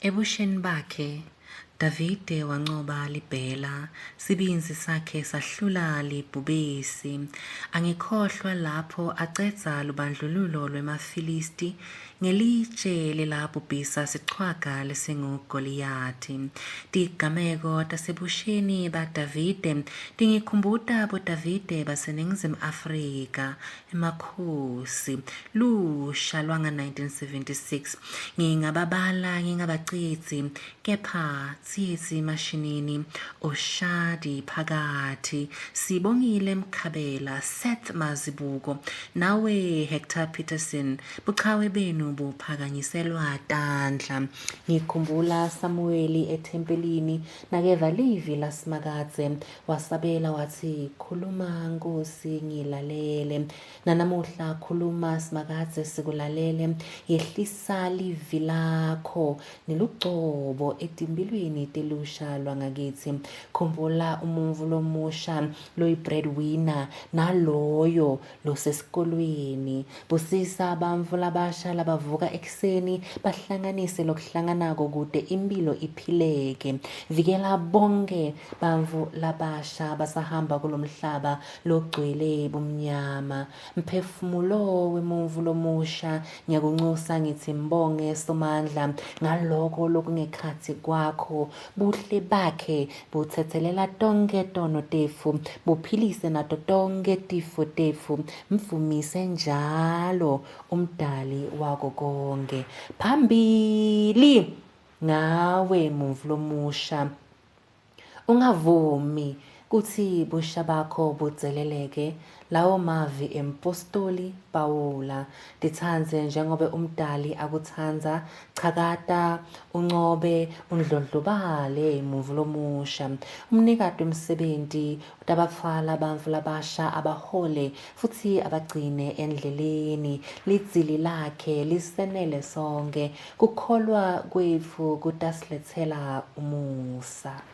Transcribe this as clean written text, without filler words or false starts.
Ebusheni bakhe, Davide wanqoba libhela, sibinzi sakhe sahlula libhubesi. Angikhohlwa lapho acedza lubandlululo lwemaFilisti ngelitshe lelabhubhisa sichwaga lesingugoliyathi. Tigameko tasebusheni baDavide tingikhumbuta boDavide baseNingizimu Afrika, emakhosi, lusha lwanga-1976. Ngingababala ngingabacitsi, kepha tsietsi mashinini, Oshadi Phakathi, Sibongile Mkhabela, Seth Mazibuko, nawe Hector Peterson, buchawe benu buphakanyiselwa tandla. Ngikhumbula Samueli ethempelini nakeva livi laSimakadze wasabela wathi, khuluma Nkosi ngilalele. Nanamuhla khuluma Simakadze sikulalele, yehlisa livi lakho nilugcobo etimbilweni telusha lwangakithi. Khumbula umuvu lomusha loyi-breadwinner naloyo losesikolweni. Busisa bantfu labasha labavuka ekuseni bahlanganise lokuhlanganako kude impilo iphileke. Vikela bonke bantfu labasha basahamba kulomhlaba logcwele bumnyama. Mphefumulo wemuvu lomusha ngiyakunxusa ngithi mbonge Somandla ngaloko lokungekhatsi kwakho. Buhle bakhe buthethelela tonke tono tefu, buphilise nato tonke tifo tefu. Mvumise njalo umdali wako konke. Phambili ngawe muvu lomusha, ungavumi kutsi busha bakho butseleleke. Lawo mavi empostoli Pawula, titsanze njengobe umdali akutsanza. Chakata, uncobe, undlondlobale muvu lomusha. Umnikati wemsebenti utabatfwala bantfu labasha abahole futsi abagcine endleleni. Lidzili lakhe lisenele sonke, kukholwa kwetfu kutasiletsela umusa.